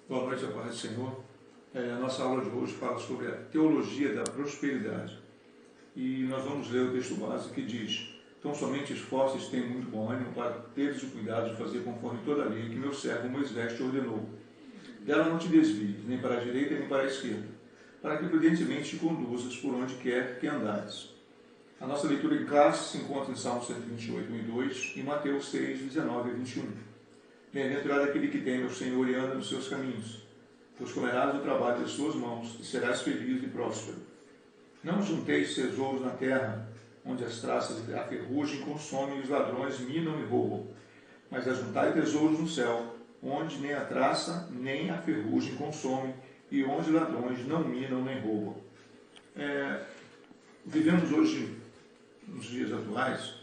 Boa noite, a paz do Senhor. A nossa aula de hoje fala sobre a teologia da prosperidade. E nós vamos ler o texto básico que diz: Então somente esforços têm muito bom ânimo para teres o cuidado de fazer conforme toda a lei que meu servo Moisés te ordenou. Dela não te desvies, nem para a direita nem para a esquerda, para que prudentemente te conduzas por onde quer que andares. A nossa leitura em classe se encontra em Salmos 128, 1 e 2 e Mateus 6, 19 e 21. Bem-aventurado aquele que teme ao Senhor e anda nos seus caminhos, pois comerás o trabalho das suas mãos e serás feliz e próspero. Não junteis tesouros na terra, onde as traças da ferrugem consomem e os ladrões minam e roubam, mas ajuntai tesouros no céu, onde nem a traça nem a ferrugem consomem e onde ladrões não minam nem roubam. Vivemos hoje, nos dias atuais,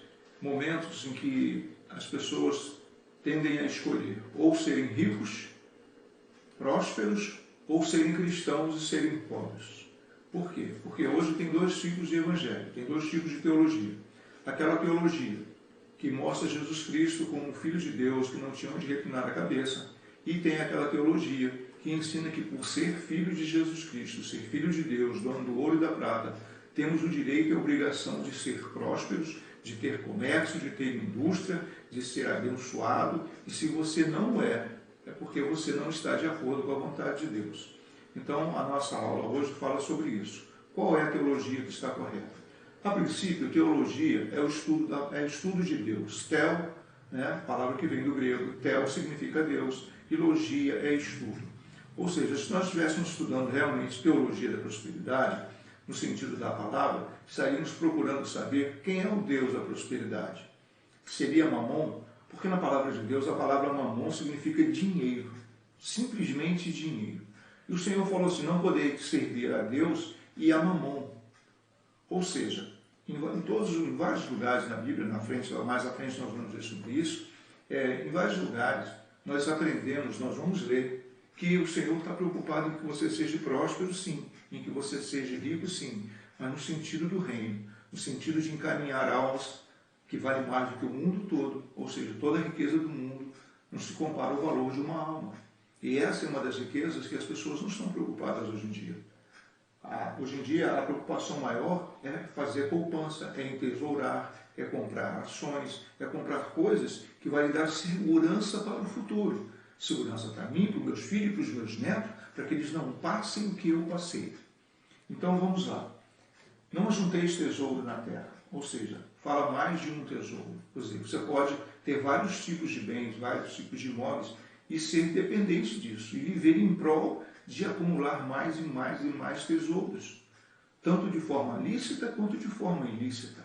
momentos em que as pessoas tendem a escolher ou serem ricos, prósperos, ou serem cristãos e serem pobres. Por quê? Porque hoje tem dois tipos de evangelho, tem dois tipos de teologia. Aquela teologia que mostra Jesus Cristo como o Filho de Deus, que não tinha onde reclinar a cabeça, e tem aquela teologia que ensina que por ser filho de Jesus Cristo, ser filho de Deus, dono do ouro e da prata, temos o direito e a obrigação de ser prósperos, de ter comércio, de ter indústria, de ser abençoado, e se você não é porque você não está de acordo com a vontade de Deus. Então, a nossa aula hoje fala sobre isso. Qual é a teologia que está correta? A princípio, teologia é o estudo de Deus. Theo, palavra que vem do grego, theo significa Deus, e logia é estudo. Ou seja, se nós estivéssemos estudando realmente teologia da prosperidade, no sentido da palavra, estaríamos procurando saber quem é o Deus da prosperidade. Seria Mamon? Porque na palavra de Deus a palavra Mamon significa dinheiro, simplesmente dinheiro. E o Senhor falou assim: não podeis servir a Deus e a Mamon. Ou seja, em vários lugares na Bíblia, mais à frente nós vamos ver sobre isso, em vários lugares nós aprendemos, nós vamos ler, que o Senhor está preocupado em que você seja próspero, sim, em que você seja rico, sim, mas no sentido do reino, no sentido de encaminhar almas que valem mais do que o mundo todo, ou seja, toda a riqueza do mundo não se compara ao valor de uma alma. E essa é uma das riquezas que as pessoas não estão preocupadas hoje em dia. Hoje em dia, a preocupação maior é fazer poupança, é entesourar, é comprar ações, é comprar coisas que vão lhe dar segurança para o futuro. Segurança para mim, para os meus filhos, para os meus netos, para que eles não passem o que eu passei. Então vamos lá. Não ajunteis tesouro na terra, ou seja, fala mais de um tesouro. Ou seja, você pode ter vários tipos de bens, vários tipos de imóveis e ser dependente disso, e viver em prol de acumular mais e mais e mais tesouros, tanto de forma lícita quanto de forma ilícita.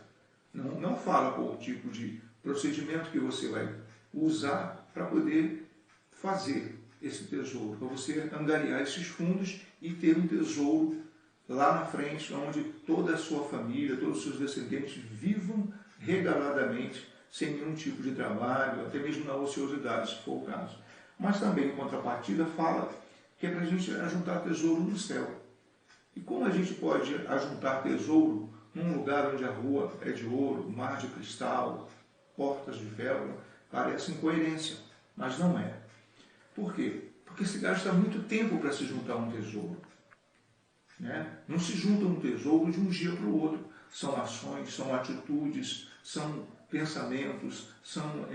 Não fala qual tipo de procedimento que você vai usar para poder fazer esse tesouro, para você angariar esses fundos e ter um tesouro lá na frente, onde toda a sua família, todos os seus descendentes vivam regaladamente, sem nenhum tipo de trabalho, até mesmo na ociosidade, se for o caso. Mas também, em contrapartida, fala que é para a gente ajuntar tesouro no céu. E como a gente pode ajuntar tesouro num lugar onde a rua é de ouro, mar de cristal, portas de ferro? Parece incoerência, mas não é. Por quê? Porque se gasta muito tempo para se juntar um tesouro. Não se junta um tesouro de um dia para o outro. São ações, são atitudes, são pensamentos, são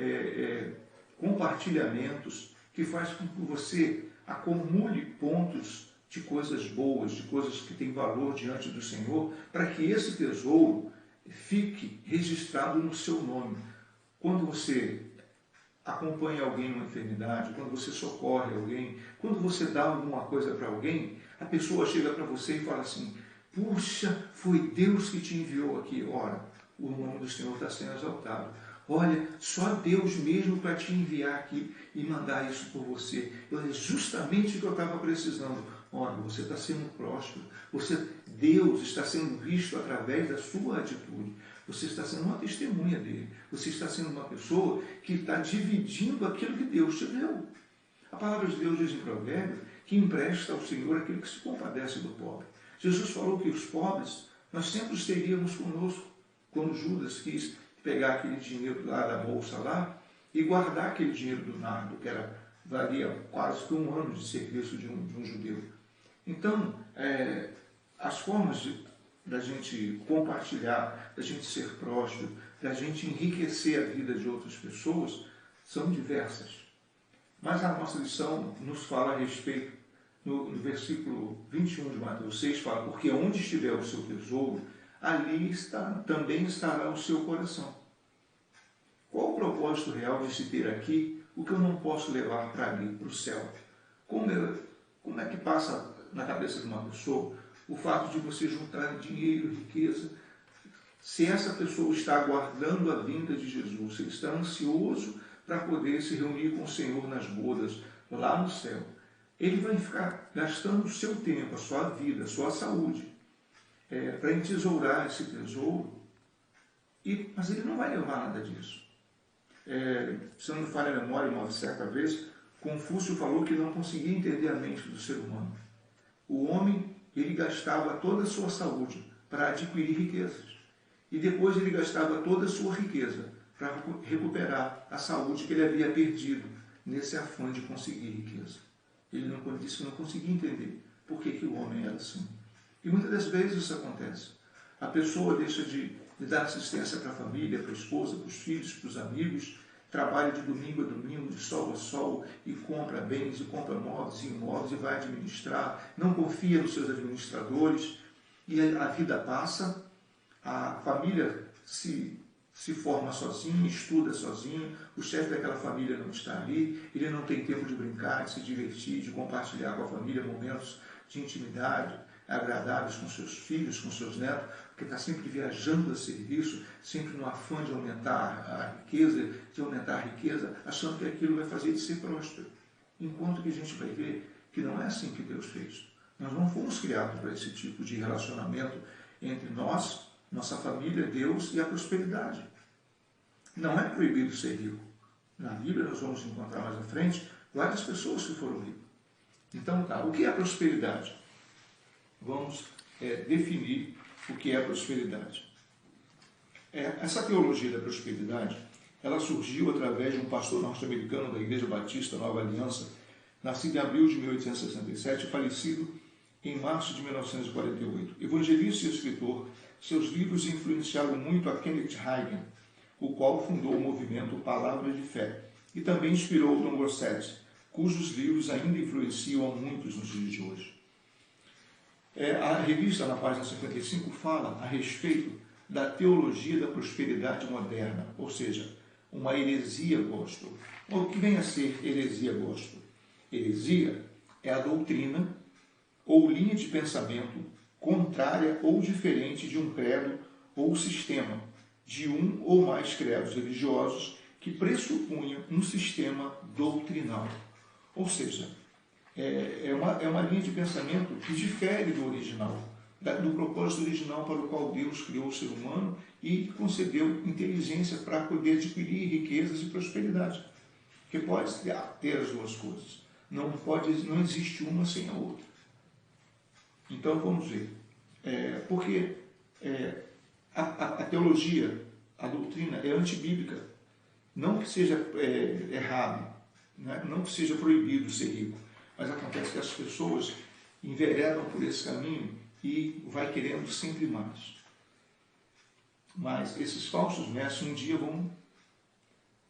compartilhamentos que faz com que você acumule pontos de coisas boas, de coisas que têm valor diante do Senhor, para que esse tesouro fique registrado no seu nome. Quando você acompanha alguém numa enfermidade, quando você socorre alguém, quando você dá alguma coisa para alguém, a pessoa chega para você e fala assim: puxa, foi Deus que te enviou aqui. Ora, o nome do Senhor está sendo exaltado. Olha, só Deus mesmo para te enviar aqui e mandar isso por você. É justamente o que eu estava precisando. Olha, você está sendo próspero. Deus está sendo visto através da sua atitude. Você está sendo uma testemunha dele. Você está sendo uma pessoa que está dividindo aquilo que Deus te deu. A palavra de Deus diz em Provérbios que empresta ao Senhor aquele que se compadece do pobre. Jesus falou que os pobres nós sempre os teríamos conosco. Quando Judas quis pegar aquele dinheiro lá da bolsa lá e guardar aquele dinheiro do nardo, que era valia quase que 1 ano de serviço de um judeu. Então, as formas da gente compartilhar, da gente ser próspero, da gente enriquecer a vida de outras pessoas, são diversas. Mas a nossa lição nos fala a respeito, no versículo 21 de Mateus 6, fala, porque onde estiver o seu tesouro, ali também estará o seu coração. Qual o propósito real de se ter aqui o que eu não posso levar para ali, para o céu? Como é que passa na cabeça de uma pessoa o fato de você juntar dinheiro, riqueza? Se essa pessoa está aguardando a vinda de Jesus, se ele está ansioso para poder se reunir com o Senhor nas bodas, lá no céu, ele vai ficar gastando o seu tempo, a sua vida, a sua saúde, para entesourar esse tesouro, mas ele não vai levar nada disso. Se não me falha a memória, uma certa vez, Confúcio falou que não conseguia entender a mente do ser humano. O homem, ele gastava toda a sua saúde para adquirir riquezas. E depois ele gastava toda a sua riqueza para recuperar a saúde que ele havia perdido nesse afã de conseguir riqueza. Ele disse que não conseguia entender por que o homem era assim. E muitas das vezes isso acontece. A pessoa deixa de dar assistência para a família, para a esposa, para os filhos, para os amigos, trabalha de domingo a domingo, de sol a sol, e compra bens, e compra móveis e imóveis, e vai administrar, não confia nos seus administradores, e a vida passa, a família se forma sozinho, estuda sozinho, o chefe daquela família não está ali, ele não tem tempo de brincar, de se divertir, de compartilhar com a família momentos de intimidade agradáveis com seus filhos, com seus netos, porque está sempre viajando a serviço, sempre no afã de aumentar a riqueza, achando que aquilo vai fazer de ser próspero. Enquanto que a gente vai ver que não é assim que Deus fez. Nós não fomos criados para esse tipo de relacionamento entre nós, nossa família, Deus e a prosperidade. Não é proibido ser rico. Na Bíblia nós vamos encontrar mais à frente várias pessoas que foram ricas. Então, o que é a prosperidade? Vamos definir o que é a prosperidade. Essa teologia da prosperidade, ela surgiu através de um pastor norte-americano da Igreja Batista Nova Aliança, nascido em abril de 1867 e falecido em março de 1948. Evangelista e escritor, seus livros influenciaram muito a Kenneth Hagin, o qual fundou o movimento Palavras de Fé, e também inspirou Don Grosset, cujos livros ainda influenciam a muitos nos dias de hoje. A revista, na página 55, fala a respeito da teologia da prosperidade moderna, ou seja, uma heresia gospel. O que vem a ser heresia gospel? Heresia é a doutrina ou linha de pensamento contrária ou diferente de um credo ou sistema, de um ou mais credos religiosos que pressupunham um sistema doutrinal. Ou seja, é uma linha de pensamento que difere do original, do propósito original para o qual Deus criou o ser humano e concedeu inteligência para poder adquirir riquezas e prosperidade. Porque pode ter as duas coisas. Não existe uma sem a outra. Então vamos ver. Porque a teologia, a doutrina é antibíblica. Não que seja errado, né? Não que seja proibido ser rico, mas acontece que as pessoas enveredam por esse caminho e vai querendo sempre mais. Mas esses falsos mestres um dia vão,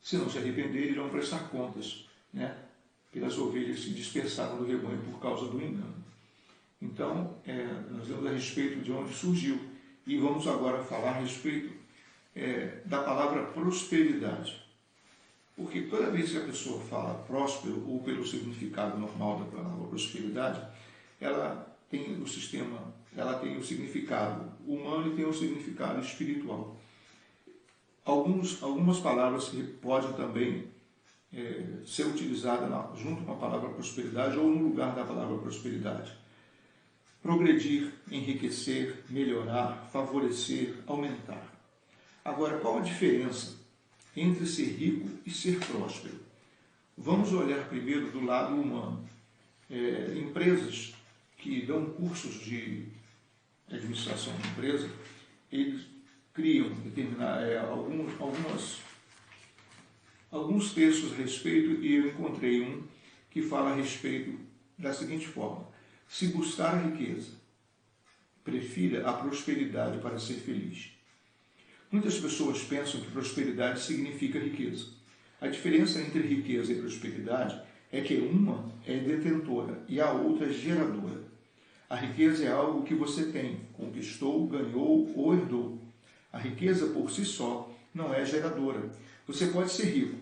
se não se arrependerem, irão prestar contas, né, pelas ovelhas que se dispersaram do rebanho por causa do engano. Então, nós vemos a respeito de onde surgiu e vamos agora falar a respeito da palavra prosperidade. Porque toda vez que a pessoa fala próspero, ou pelo significado normal da palavra prosperidade, ela tem o significado humano e tem o significado espiritual. Algumas palavras que podem também ser utilizadas junto com a palavra prosperidade ou no lugar da palavra prosperidade. Progredir, enriquecer, melhorar, favorecer, aumentar. Agora, qual a diferença entre ser rico e ser próspero? Vamos olhar primeiro do lado humano. Empresas que dão cursos de administração de empresa, eles criam alguns textos a respeito, e eu encontrei um que fala a respeito da seguinte forma: se buscar a riqueza, prefira a prosperidade para ser feliz. Muitas pessoas pensam que prosperidade significa riqueza. A diferença entre riqueza e prosperidade é que uma é detentora e a outra é geradora. A riqueza é algo que você tem, conquistou, ganhou ou herdou. A riqueza por si só não é geradora. Você pode ser rico,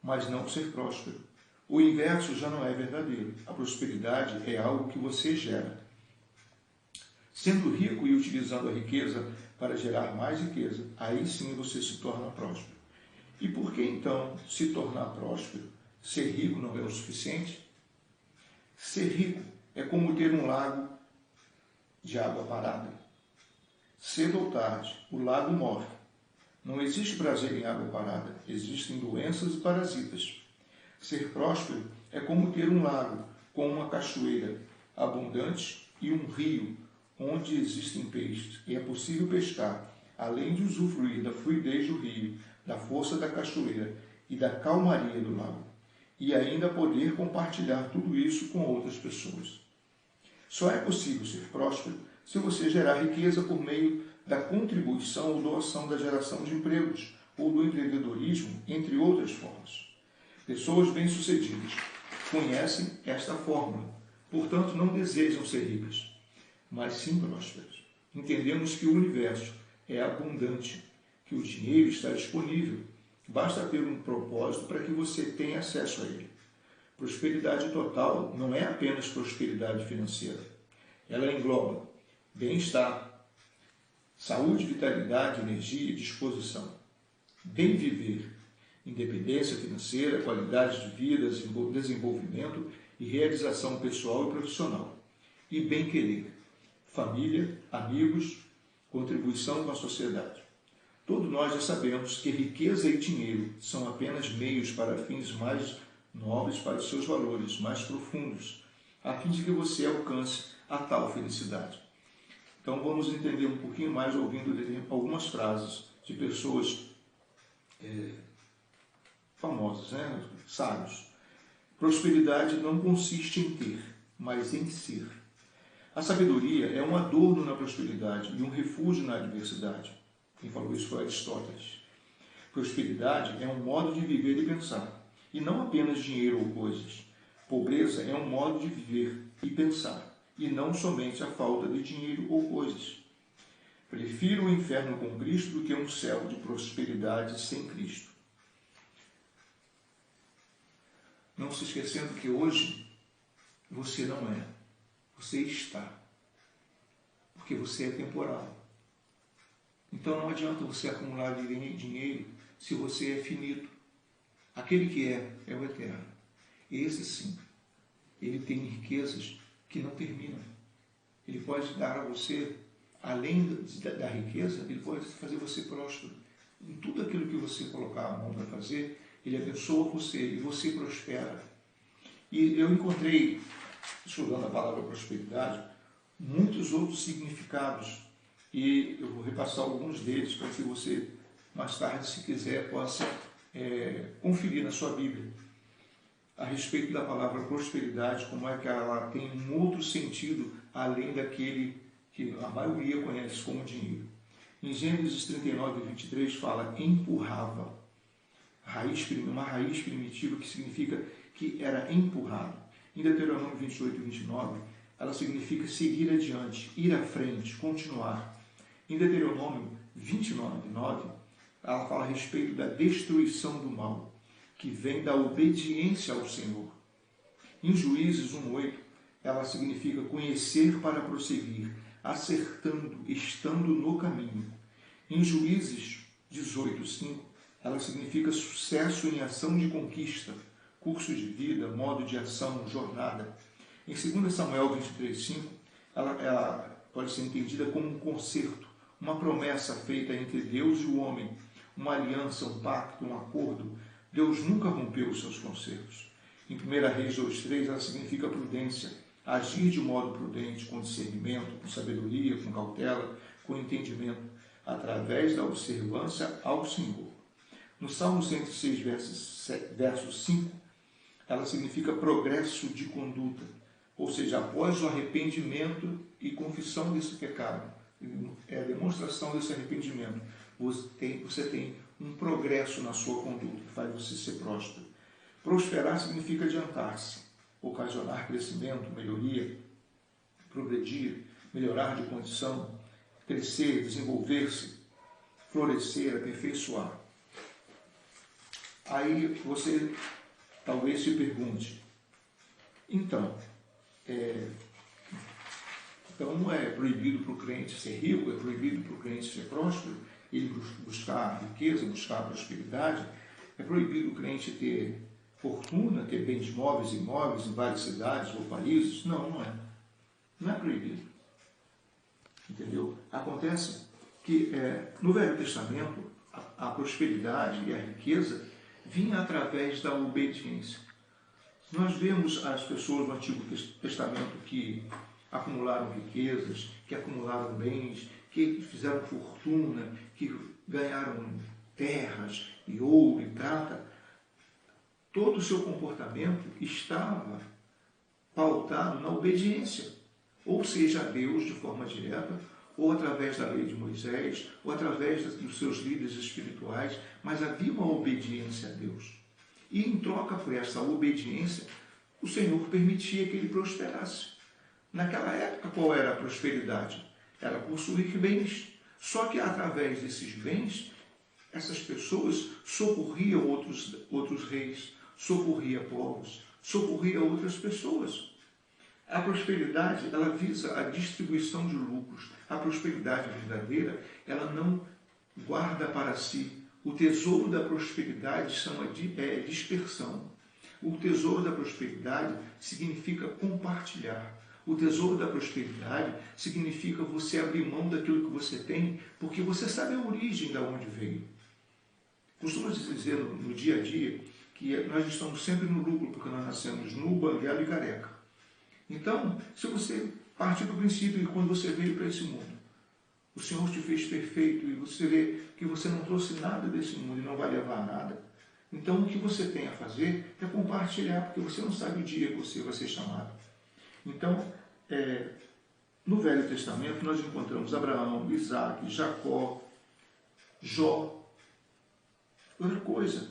mas não ser próspero. O inverso já não é verdadeiro. A prosperidade é algo que você gera. Sendo rico e utilizando a riqueza para gerar mais riqueza, aí sim você se torna próspero. E por que então se tornar próspero? Ser rico não é o suficiente? Ser rico é como ter um lago de água parada. Cedo ou tarde, o lago morre. Não existe prazer em água parada, existem doenças e parasitas. Ser próspero é como ter um lago com uma cachoeira abundante e um rio onde existem peixes, e é possível pescar, além de usufruir da fluidez do rio, da força da cachoeira e da calmaria do lago, e ainda poder compartilhar tudo isso com outras pessoas. Só é possível ser próspero se você gerar riqueza por meio da contribuição ou doação da geração de empregos ou do empreendedorismo, entre outras formas. Pessoas bem-sucedidas conhecem esta fórmula, portanto não desejam ser ricas, mas sim prósperas. Entendemos que o universo é abundante, que o dinheiro está disponível, basta ter um propósito para que você tenha acesso a ele. Prosperidade total não é apenas prosperidade financeira. Ela engloba bem-estar, saúde, vitalidade, energia e disposição. Bem viver, independência financeira, qualidade de vida, desenvolvimento e realização pessoal e profissional. E bem querer, família, amigos, contribuição com a sociedade. Todos nós já sabemos que riqueza e dinheiro são apenas meios para fins mais nobres para os seus valores mais profundos, a fim de que você alcance a tal felicidade. Então vamos entender um pouquinho mais ouvindo algumas frases de pessoas famosas, sábios. Prosperidade não consiste em ter, mas em ser. A sabedoria é um adorno na prosperidade e um refúgio na adversidade. Quem falou isso foi Aristóteles. Prosperidade é um modo de viver e pensar, e não apenas dinheiro ou coisas. Pobreza é um modo de viver e pensar, e não somente a falta de dinheiro ou coisas. Prefiro o inferno com Cristo do que um céu de prosperidade sem Cristo. Não se esquecendo que hoje você não é, você está, porque você é temporal. Então não adianta você acumular dinheiro se você é finito. Aquele que é o eterno. Esse sim, ele tem riquezas que não terminam. Ele pode dar a você, além da riqueza, ele pode fazer você próspero. Em tudo aquilo que você colocar a mão para fazer, ele abençoa você e você prospera. E eu encontrei, estudando a palavra prosperidade, muitos outros significados. E eu vou repassar alguns deles para que você, mais tarde, se quiser, possa conferir na sua Bíblia a respeito da palavra prosperidade, como é que ela tem um outro sentido além daquele que a maioria conhece como dinheiro. Em Gênesis 39, 23 fala empurrava, uma raiz primitiva que significa que era empurrado. Em Deuteronômio 28, 29, ela significa seguir adiante, ir à frente, continuar. Em Deuteronômio 29, 9, ela fala a respeito da destruição do mal, que vem da obediência ao Senhor. Em Juízes 1:8, ela significa conhecer para prosseguir, acertando, estando no caminho. Em Juízes 18:5, ela significa sucesso em ação de conquista, curso de vida, modo de ação, jornada. Em 2 Samuel 23:5, ela pode ser entendida como um concerto, uma promessa feita entre Deus e o homem, uma aliança, um pacto, um acordo. Deus nunca rompeu os seus concertos. Em 1 Reis 2:3, ela significa prudência, agir de modo prudente, com discernimento, com sabedoria, com cautela, com entendimento, através da observância ao Senhor. No Salmo 106, verso 5, ela significa progresso de conduta. Ou seja, após o arrependimento e confissão desse pecado, é a demonstração desse arrependimento, você tem um progresso na sua conduta, que faz você ser próspero. Prosperar significa adiantar-se, ocasionar crescimento, melhoria, progredir, melhorar de condição, crescer, desenvolver-se, florescer, aperfeiçoar. Aí você talvez se pergunte, então não é proibido para o crente ser rico, é proibido para o crente ser próspero, ele buscar riqueza, buscar prosperidade, é proibido o crente ter fortuna, ter bens móveis e imóveis em várias cidades ou países? Não, não é. Não é proibido. Entendeu? Acontece que no Velho Testamento a prosperidade e a riqueza vinha através da obediência. Nós vemos as pessoas no Antigo Testamento que acumularam riquezas, que acumularam bens, que fizeram fortuna, que ganharam terras e ouro e prata. Todo o seu comportamento estava pautado na obediência, ou seja, a Deus de forma direta, ou através da lei de Moisés, ou através dos seus líderes espirituais, mas havia uma obediência a Deus. E em troca por essa obediência, o Senhor permitia que ele prosperasse. Naquela época, qual era a prosperidade? Era possuir bens. Só que através desses bens, essas pessoas socorriam outros reis, socorria povos, socorria outras pessoas. A prosperidade, ela visa a distribuição de lucros. A prosperidade verdadeira, ela não guarda para si. O tesouro da prosperidade chama de dispersão. O tesouro da prosperidade significa compartilhar. O tesouro da prosperidade significa você abrir mão daquilo que você tem, porque você sabe a origem de onde veio. Costumo-se dizer no dia a dia que nós estamos sempre no lucro, porque nós nascemos nu, banguelo e careca. Então, se você partir do princípio que quando você veio para esse mundo, o Senhor te fez perfeito e você vê que você não trouxe nada desse mundo e não vai levar nada, então o que você tem a fazer é compartilhar, porque você não sabe o dia que você vai ser chamado. Então, no Velho Testamento nós encontramos Abraão, Isaac, Jacó, Jó. Outra coisa,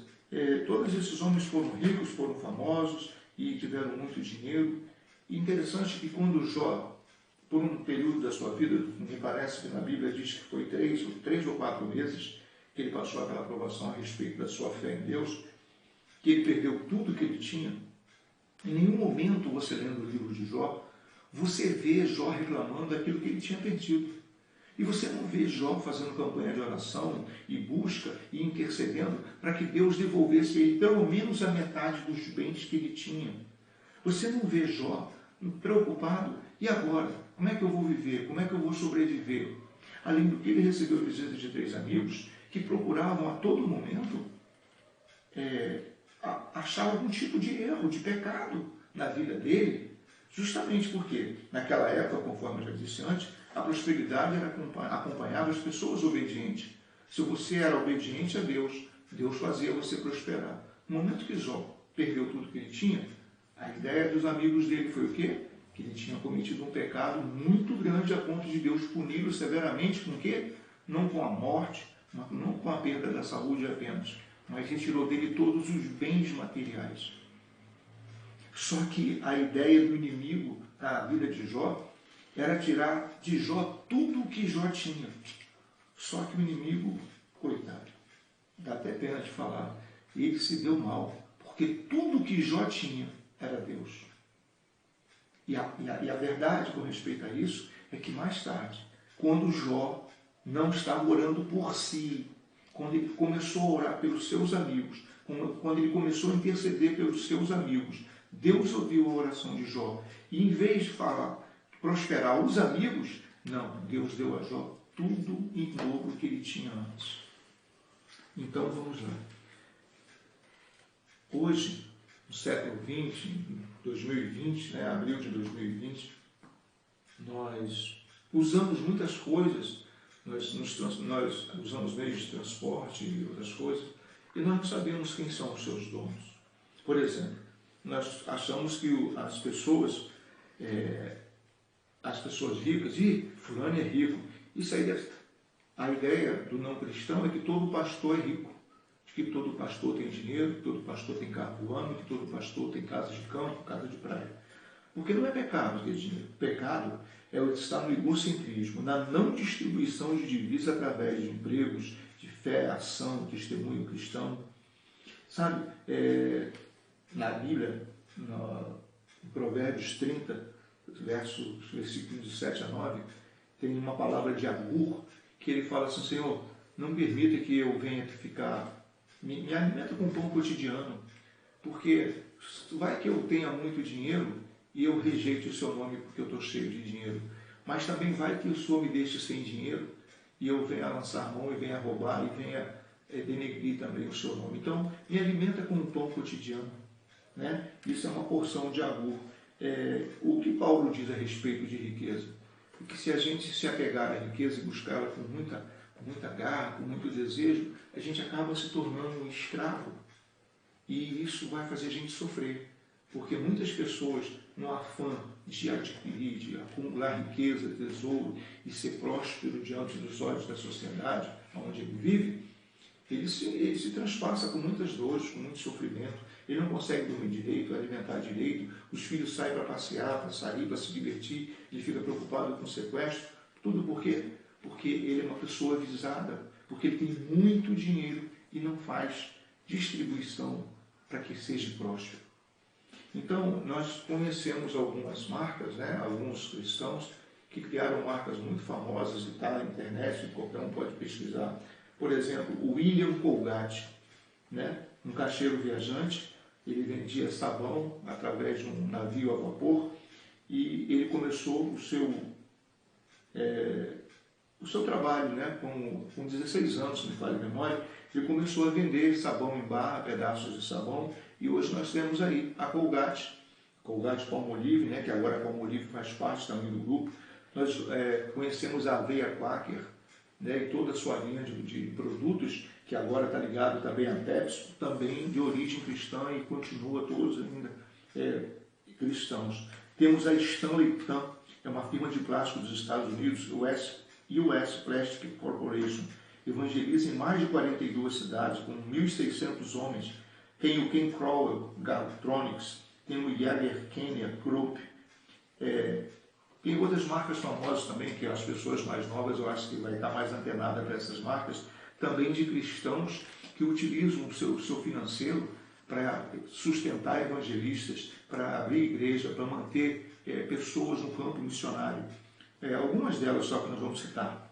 todos esses homens foram ricos, foram famosos e tiveram muito dinheiro. E interessante que quando Jó, por um período da sua vida, me parece que na Bíblia diz que foi 3 ou 4 meses, que ele passou aquela aprovação a respeito da sua fé em Deus, que ele perdeu tudo que ele tinha. Em nenhum momento, você lendo o livro de Jó, você vê Jó reclamando daquilo que ele tinha perdido. E você não vê Jó fazendo campanha de oração e busca e intercedendo para que Deus devolvesse a ele pelo menos a metade dos bens que ele tinha. Você não vê Jó preocupado, e agora? Como é que eu vou viver? Como é que eu vou sobreviver? Além do que, ele recebeu visitas de 3 amigos que procuravam a todo momento achar algum tipo de erro, de pecado na vida dele, justamente porque, naquela época, conforme eu já disse antes, a prosperidade acompanhava as pessoas obedientes. Se você era obediente a Deus, Deus fazia você prosperar. No momento que Jó perdeu tudo que ele tinha, a ideia dos amigos dele foi o quê? Que ele tinha cometido um pecado muito grande a ponto de Deus puni-lo severamente com o quê? Não com a morte, não com a perda da saúde apenas, mas retirou dele todos os bens materiais. Só que a ideia do inimigo na vida de Jó era tirar de Jó tudo o que Jó tinha. Só que o inimigo, coitado, dá até pena de falar, ele se deu mal, porque tudo o que Jó tinha era Deus. E a verdade com respeito a isso é que mais tarde, quando Jó não estava orando por si, quando ele começou a orar pelos seus amigos, quando ele começou a interceder pelos seus amigos, Deus ouviu a oração de Jó. E em vez de prosperar os amigos, não, Deus deu a Jó tudo em dobro que ele tinha antes. Então vamos lá. Hoje, no século XX, 2020, abril de 2020, nós usamos muitas coisas, nós usamos meios de transporte e outras coisas, e nós não sabemos quem são os seus donos. Por exemplo, nós achamos que as pessoas ricas, fulano é rico. Isso aí, a ideia do não cristão é que todo pastor é rico, que todo pastor tem dinheiro, que todo pastor tem carro do ano, que todo pastor tem casa de campo, casa de praia. Porque não é pecado ter dinheiro. Pecado é o que está no egocentrismo, na não distribuição de divisas através de empregos, de fé, ação, testemunho cristão. Sabe, na Bíblia, no Provérbios 30, versículos de 7 a 9, tem uma palavra de Agur, que ele fala assim: Senhor, não permita que eu venha me alimenta com o pão cotidiano, porque vai que eu tenha muito dinheiro e eu rejeite o seu nome porque eu estou cheio de dinheiro, mas também vai que o Senhor me deixe sem dinheiro e eu venha lançar mão e venha roubar e venha denegrir também o seu nome. Então, me alimenta com o pão cotidiano, né? Isso é uma porção de Agur. O que Paulo diz a respeito de riqueza? Porque se a gente se apegar à riqueza e buscá-la com muita garra, com muito desejo, a gente acaba se tornando um escravo. E isso vai fazer a gente sofrer. Porque muitas pessoas, no afã de adquirir, de acumular riqueza, tesouro e ser próspero diante dos olhos da sociedade onde ele vive, ele se transpassa com muitas dores, com muito sofrimento. Ele não consegue dormir direito, alimentar direito, os filhos saem para passear, para sair, para se divertir, ele fica preocupado com o sequestro. Tudo por quê? Porque ele é uma pessoa visada, porque ele tem muito dinheiro e não faz distribuição para que seja próspero. Então, nós conhecemos algumas marcas, né? Alguns cristãos que criaram marcas muito famosas e está na internet, qualquer um pode pesquisar. Por exemplo, o William Colgate, né? Um caixeiro viajante, ele vendia sabão através de um navio a vapor e ele começou o seu trabalho, né? Com 16 anos, se me falha a memória, ele começou a vender sabão em barra, pedaços de sabão, e hoje nós temos aí a Colgate Palmolive, né? Que agora a Palmolive faz parte também do grupo. Nós conhecemos a Aveia Quaker, né? E toda a sua linha de produtos, que agora está ligado também a Pepsi, também de origem cristã e continua todos ainda cristãos. Temos a Stanley Tan, é uma firma de plástico dos Estados Unidos, US Plastic Corporation, evangeliza em mais de 42 cidades, com 1.600 homens. Tem o Ken Crowell Galtronics, tem o Jaeger Kenya Group, tem outras marcas famosas também, que as pessoas mais novas, eu acho que vai estar mais antenada para essas marcas, também de cristãos que utilizam o seu financeiro para sustentar evangelistas, para abrir igreja, para manter pessoas no campo missionário. Algumas delas só que nós vamos citar: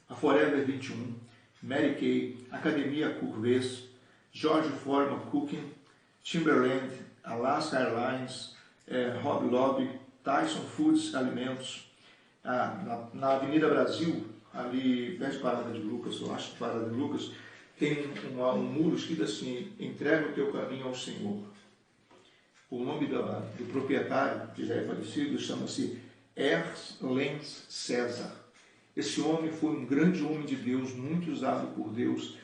a Forever 21, Mary Kay, Academia Curves, George Foreman Cooking, Timberland, Alaska Airlines, Hobby Lobby, Tyson Foods Alimentos. Na Avenida Brasil, ali perto de Parada de Lucas, eu acho que Parada de Lucas, tem um muro escrito assim: entrega o teu caminho ao Senhor. O nome do proprietário, que já é falecido, chama-se Ernst Lenz César. Esse homem foi um grande homem de Deus, muito usado por Deus.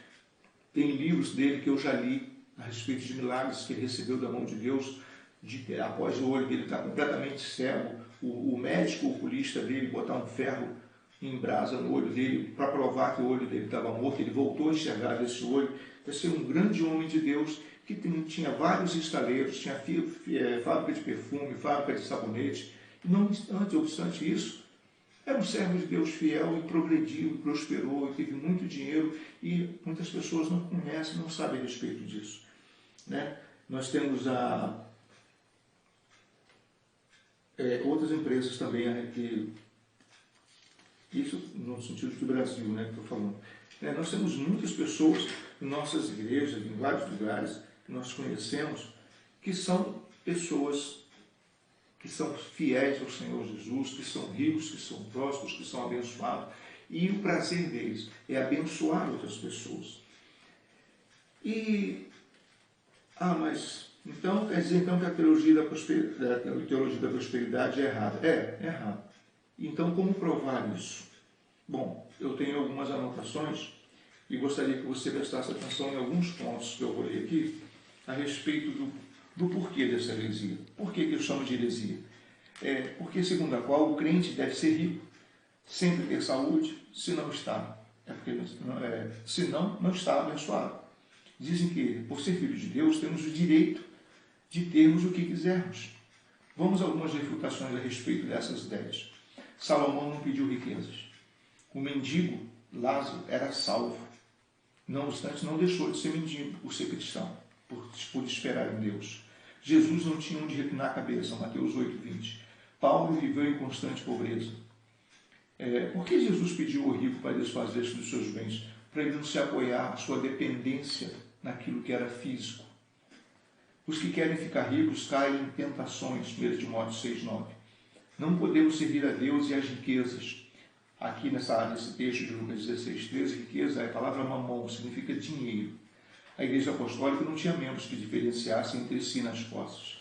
Tem livros dele que eu já li a respeito de milagres que ele recebeu da mão de Deus, após o olho dele estar completamente cego, o médico oculista dele botar um ferro em brasa no olho dele para provar que o olho dele estava morto, ele voltou a enxergar desse olho. Esse é um grande homem de Deus que tinha vários estaleiros, tinha fábrica de perfume, fábrica de sabonete. Não obstante isso, era um servo de Deus fiel e progrediu, prosperou, e teve muito dinheiro, e muitas pessoas não conhecem, não sabem a respeito disso, né? Nós temos outras empresas também, né, que isso no sentido do Brasil, né, que estou falando. Nós temos muitas pessoas em nossas igrejas, em vários lugares que nós conhecemos, que são pessoas que são fiéis ao Senhor Jesus, que são ricos, que são prósperos, que são abençoados, e o prazer deles é abençoar outras pessoas. Mas então quer dizer então que a teologia da prosperidade é errada? É errado. Então como provar isso? Bom, eu tenho algumas anotações e gostaria que você prestasse atenção em alguns pontos que eu vou ler aqui a respeito do porquê dessa heresia. Por que eu chamo de heresia? Porque, segundo a qual, o crente deve ser rico, sempre ter saúde, se não está. Se não está abençoado. Dizem que, por ser filho de Deus, temos o direito de termos o que quisermos. Vamos a algumas refutações a respeito dessas ideias. Salomão não pediu riquezas. O mendigo, Lázaro, era salvo. Não obstante, não deixou de ser mendigo, por ser cristão, por esperar em Deus. Jesus não tinha onde reclinar a cabeça, Mateus 8:20. Paulo viveu em constante pobreza. Por que Jesus pediu ao rico para desfazer-se dos seus bens? Para ele não se apoiar a sua dependência naquilo que era físico. Os que querem ficar ricos caem em tentações, 1 Timóteo 6:9. Não podemos servir a Deus e às riquezas. Aqui nesse texto de Lucas 16:13, riqueza é a palavra mamon, significa dinheiro. A Igreja Apostólica não tinha membros que diferenciassem entre si nas posses.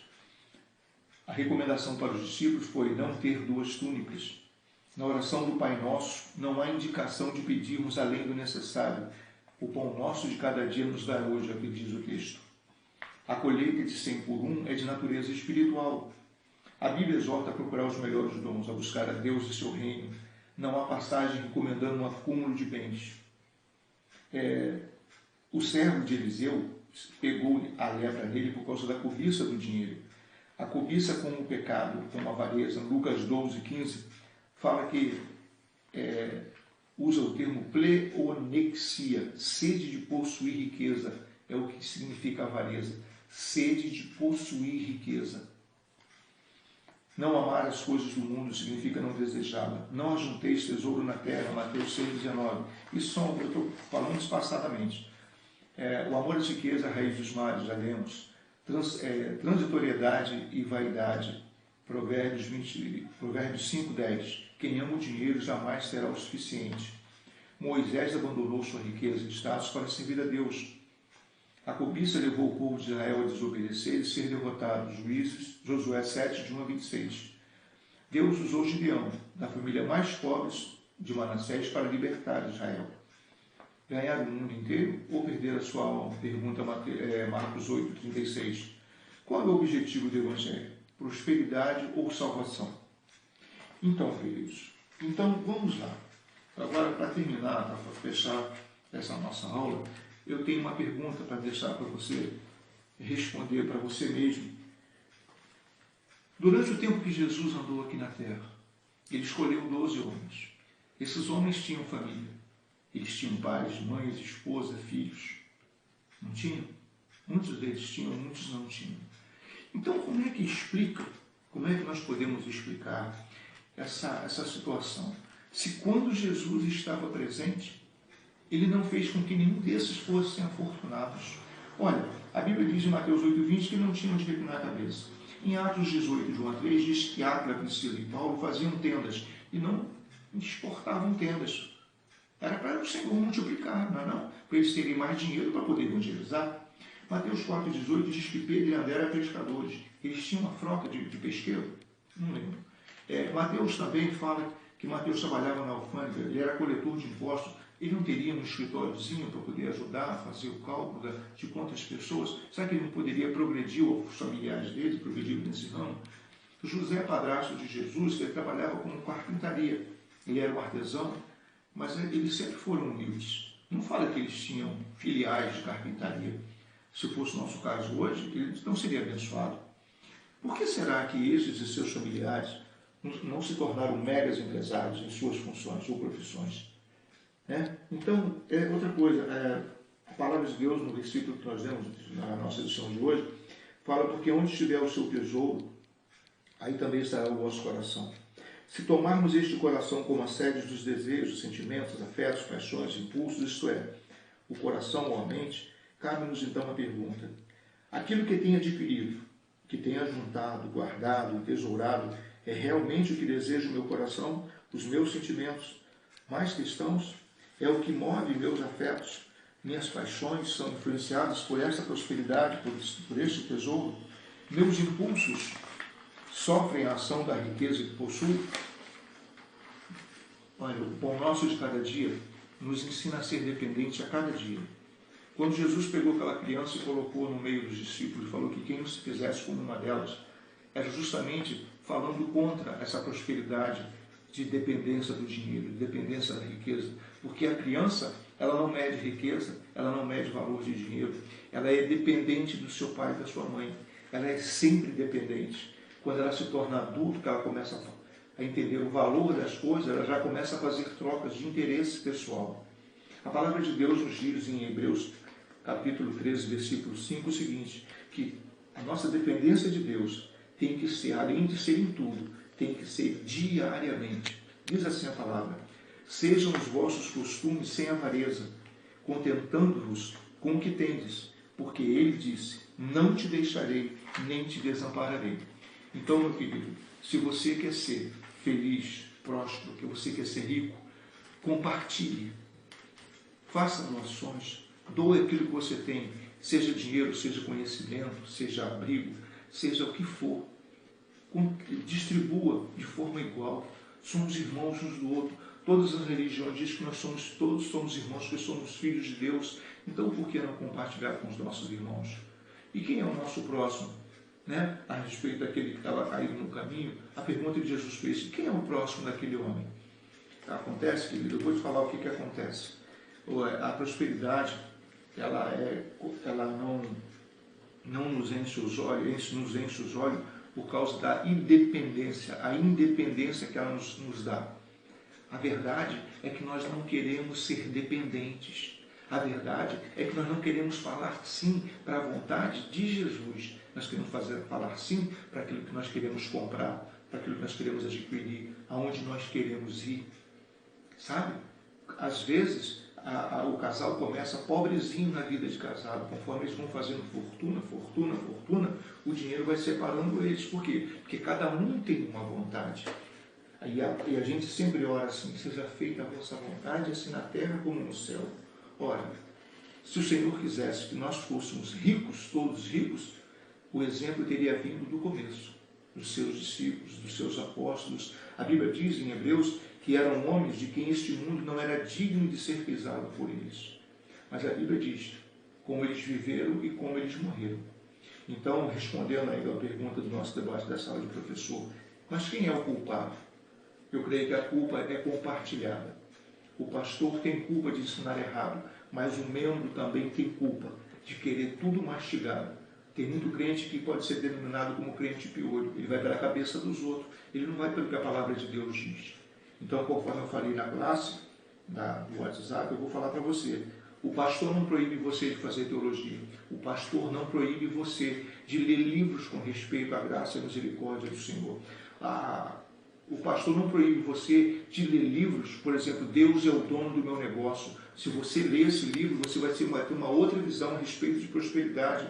A recomendação para os discípulos foi não ter 2 túnicas. Na oração do Pai Nosso, não há indicação de pedirmos além do necessário. O pão nosso de cada dia nos dá hoje, é o que diz o texto. A colheita de 100 por 1 é de natureza espiritual. A Bíblia exorta a procurar os melhores dons, a buscar a Deus e seu reino. Não há passagem recomendando um acúmulo de bens. O servo de Eliseu pegou a lepra nele por causa da cobiça do dinheiro. A cobiça com o pecado, com a avareza, Lucas 12:15, fala que usa o termo pleonexia, sede de possuir riqueza, é o que significa avareza, sede de possuir riqueza. Não amar as coisas do mundo significa não desejá-la. Não ajunteis tesouro na terra, Mateus 6:19. Isso eu estou falando espaçadamente. O amor à riqueza, a raiz dos males, já lemos. Transitoriedade e vaidade, Provérbios 5:10. Quem ama o dinheiro jamais terá o suficiente. Moisés abandonou sua riqueza e status para servir a Deus. A cobiça levou o povo de Israel a desobedecer e ser derrotado. Juízes, Josué 7:1-26. Deus usou Gideão, da família mais pobre de Manassés, para libertar Israel. Ganhar o mundo inteiro ou perder a sua alma? Pergunta Marcos 8:36. Qual é o objetivo do Evangelho? Prosperidade ou salvação? Então, queridos, vamos lá. Agora, para terminar, para fechar essa nossa aula, eu tenho uma pergunta para deixar para você responder para você mesmo. Durante o tempo que Jesus andou aqui na terra, ele escolheu 12 homens. Esses homens tinham família. Eles tinham pais, mães, esposa, filhos. Não tinham? Muitos deles tinham, muitos não tinham. Então, como é que nós podemos explicar essa situação? Se quando Jesus estava presente, ele não fez com que nenhum desses fossem afortunados. Olha, a Bíblia diz em Mateus 8:20 que não tinham de reclinar a cabeça. Em Atos 18:1-3 diz que Áquila, Priscila e Paulo faziam tendas e não exportavam tendas. Era para o Senhor multiplicar, não? Para eles terem mais dinheiro para poder evangelizar. Mateus 4:18 diz que Pedro e André eram pescadores. Eles tinham uma frota de pesqueiro? Não lembro. Mateus também fala que Mateus trabalhava na alfândega, ele era coletor de impostos. Ele não teria um escritóriozinho para poder ajudar a fazer o cálculo de quantas pessoas? Será que ele não poderia progredir, ou os familiares dele progrediram nesse ramo? José, padrasto de Jesus, ele trabalhava com carpintaria. Ele era um artesão, mas eles sempre foram humildes. Não fala que eles tinham filiais de carpintaria. Se fosse o nosso caso hoje, ele não seria abençoado. Por que será que esses e seus familiares não se tornaram megas empresários em suas funções ou profissões? Então, outra coisa, a palavra de Deus, no versículo que nós lemos na nossa edição de hoje, fala: porque onde estiver o seu tesouro, aí também estará o vosso coração. Se tomarmos este coração como a sede dos desejos, sentimentos, afetos, paixões, impulsos, isto é, o coração ou a mente, cabe-nos então a pergunta: aquilo que tenho adquirido, que tenho ajuntado, guardado, entesourado, é realmente o que deseja o meu coração, os meus sentimentos mais cristãos? É o que move meus afetos? Minhas paixões são influenciadas por esta prosperidade, por este tesouro? Meus impulsos sofrem a ação da riqueza que possuo? Olha, o pão nosso de cada dia nos ensina a ser dependente a cada dia. Quando Jesus pegou aquela criança e colocou no meio dos discípulos e falou que quem não se fizesse como uma delas, era justamente falando contra essa prosperidade de dependência do dinheiro, de dependência da riqueza. Porque a criança, ela não mede riqueza, ela não mede valor de dinheiro, ela é dependente do seu pai e da sua mãe. Ela é sempre dependente. Quando ela se torna adulta, que ela começa a entender o valor das coisas, ela já começa a fazer trocas de interesse pessoal. A palavra de Deus nos diz em Hebreus, capítulo 13, versículo 5, o seguinte, que a nossa dependência de Deus tem que ser, além de ser em tudo, tem que ser diariamente. Diz assim a palavra: sejam os vossos costumes sem avareza, contentando-vos com o que tendes, porque ele disse, não te deixarei, nem te desampararei. Então, meu querido, se você quer ser feliz, próspero, que você quer ser rico, compartilhe, faça doações, doe aquilo que você tem, seja dinheiro, seja conhecimento, seja abrigo, seja o que for. Distribua de forma igual. Somos irmãos uns do outro. Todas as religiões dizem que todos somos irmãos, que somos filhos de Deus. Então, por que não compartilhar com os nossos irmãos? E quem é o nosso próximo? Né? A respeito daquele que estava caído no caminho, a pergunta que Jesus fez: quem é o próximo daquele homem? Acontece, querido, eu vou te falar o que acontece. A prosperidade, ela não nos enche os olhos, nos enche os olhos por causa da independência, a independência que ela nos dá. A verdade é que nós não queremos ser dependentes. A verdade é que nós não queremos falar sim para a vontade de Jesus. Nós queremos falar sim para aquilo que nós queremos comprar, para aquilo que nós queremos adquirir, aonde nós queremos ir. Sabe? Às vezes, o casal começa pobrezinho na vida de casado. Conforme eles vão fazendo fortuna, o dinheiro vai separando eles. Por quê? Porque cada um tem uma vontade. E a gente sempre ora assim: seja feita a vossa vontade, assim na terra como no céu. Ora, se o Senhor quisesse que nós fôssemos ricos, todos ricos, o exemplo teria vindo do começo, dos seus discípulos, dos seus apóstolos. A Bíblia diz em Hebreus que eram homens de quem este mundo não era digno de ser pisado por eles. Mas a Bíblia diz como eles viveram e como eles morreram. Então, respondendo aí a pergunta do nosso debate da sala de professor, mas quem é o culpado? Eu creio que a culpa é compartilhada. O pastor tem culpa de ensinar errado, mas o membro também tem culpa de querer tudo mastigado. Tem muito crente que pode ser denominado como crente piolho. Ele vai pela cabeça dos outros, ele não vai pelo que a palavra de Deus diz. Então, conforme eu falei na classe do WhatsApp, eu vou falar para você: o pastor não proíbe você de fazer teologia. O pastor não proíbe você de ler livros com respeito à graça e à misericórdia do Senhor. O pastor não proíbe você de ler livros, por exemplo, Deus é o dono do meu negócio. Se você ler esse livro, você vai ter uma outra visão a respeito de prosperidade.